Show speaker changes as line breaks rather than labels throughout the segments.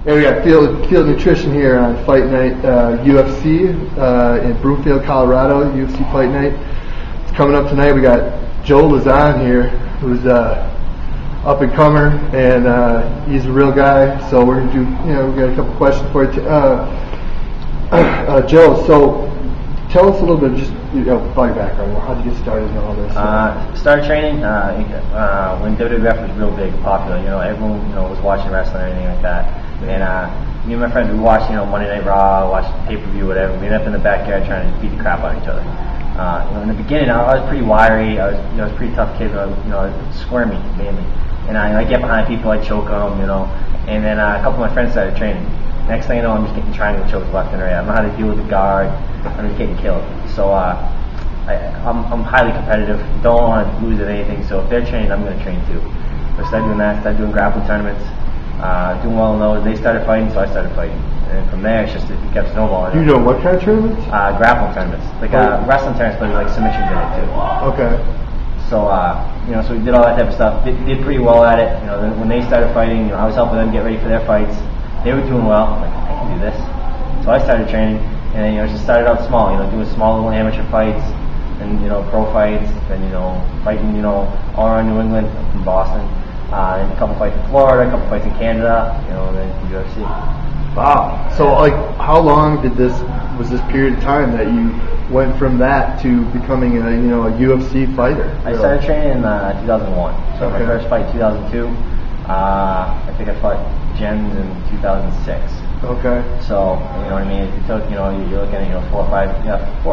Yeah, we got Field Nutrition here on Fight Night UFC in Broomfield, Colorado. UFC Fight Night. It's coming up tonight. We got Joe Lauzon here, who's up and comer, and he's a real guy. So we're gonna do, we got a couple questions for you. Joe, so tell us a little bit just about your background. How did you get started and all this?
Started training when WWF was real big, popular. Everyone was watching wrestling and everything like that. And me and my friends, we watched Monday Night Raw, watched pay-per-view, whatever. We ended up in the backyard trying to beat the crap out of each other. In the beginning, I was pretty wiry. I was a pretty tough kid. I was squirmy mainly, and I get behind people, I choke them, And then a couple of my friends started training. Next thing you know, I'm just getting triangle chokes left and right. I don't know how to deal with the guard. I'm just getting killed. So I'm highly competitive. Don't want to lose at anything. So if they're training, I'm going to train too. So I started doing that. Started doing grappling tournaments. Doing well in those. They started fighting, so I started fighting. And from there, it kept snowballing.
You know what kind of tournaments?
Grappling tournaments. Like wrestling tournaments, but like submissions in it too.
Okay.
So, so we did all that type of stuff. Did pretty well at it. When they started fighting, I was helping them get ready for their fights. They were doing well. I'm like, I can do this. So I started training, and then, just started out small, doing small little amateur fights, and, pro fights, then, fighting, all around New England, from Boston. And a couple fights in Florida, a couple fights in Canada, and then UFC.
Wow. So, how long was this period of time that you went from that to becoming a UFC fighter?
I started training in 2001. So my first fight, 2002. I think I fought Jens in 2006.
Okay.
So, what I mean? It took, you're looking at, 4 or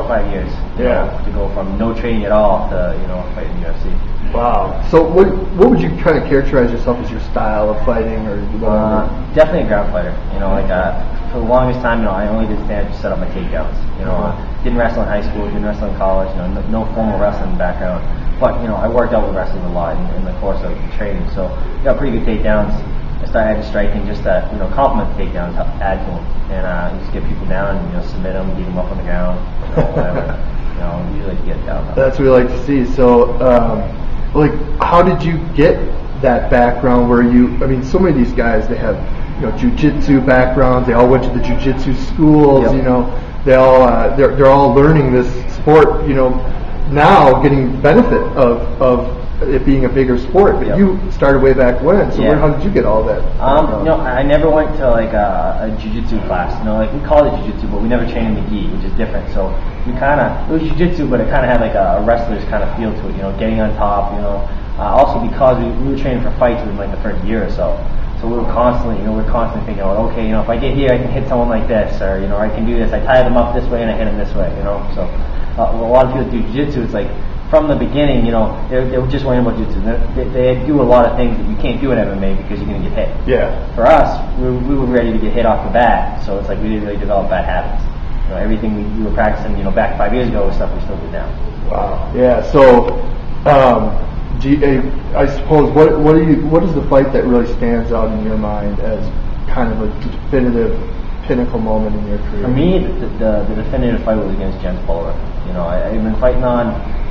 5 years. To go from no training at all to, fighting UFC.
Wow. So what would you kind of characterize yourself as your style of fighting, or
definitely a ground fighter. For the longest time, I only did stand up to set up my takedowns. Didn't wrestle in high school, didn't wrestle in college. No formal wrestling background. But I worked out with wrestling a lot in the course of training. So got pretty good takedowns. I started adding striking just to complement the takedowns, add to them, and just get people down and submit them, beat them up on the ground, whatever. Usually like to get down.
That's what we like to see. So, how did you get that background? Where so many of these guys, they have jiu-jitsu backgrounds. They all went to the jiu-jitsu schools.
Yep.
They all they're all learning this sport. Now getting benefit of it being a bigger sport, but
Yep.
you started way back when. So how did you get all that?
I never went to a jiu-jitsu class. We called it jiu-jitsu, but we never trained in the gi, which is different. So we it was jiu-jitsu, but it kind of had a wrestler's kind of feel to it. Getting on top. Also because we were training for fights within the first year or so. So we were constantly thinking, okay, if I get here, I can hit someone like this, or I can do this. I tie them up this way and I hit them this way. So a lot of people do jiu-jitsu. It's like from the beginning, they were just worrying about jiu-jitsu. They do a lot of things that you can't do in MMA because you're going to get hit.
Yeah.
For us, we were ready to get hit off the bat, so it's like we didn't really develop bad habits. Everything we were practicing, back 5 years ago was stuff we still do now.
Wow. Yeah. So, I suppose what is the fight that really stands out in your mind as kind of a definitive pinnacle moment in your career?
For me, the definitive fight was against Jens Pulver. I've been fighting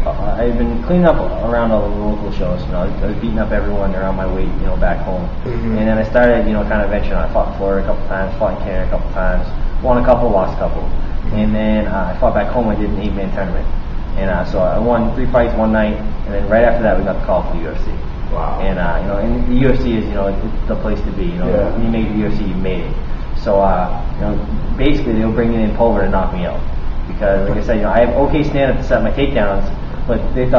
I've been cleaning up around all the local shows. I was beating up everyone around my weight, back home. Mm-hmm. And then I started, kind of venturing. I fought in Florida a couple times, fought in Canada a couple times, won a couple, lost a couple. And then I fought back home. I did an 8-man tournament. And so I won 3 fights one night, and then right after that we got the call for the UFC.
Wow.
And and the UFC is it's the place to be. When you make the UFC, you made it. So basically they were bringing in Pulver to knock me out because, like I said, I have okay stand up to set my takedowns, but they thought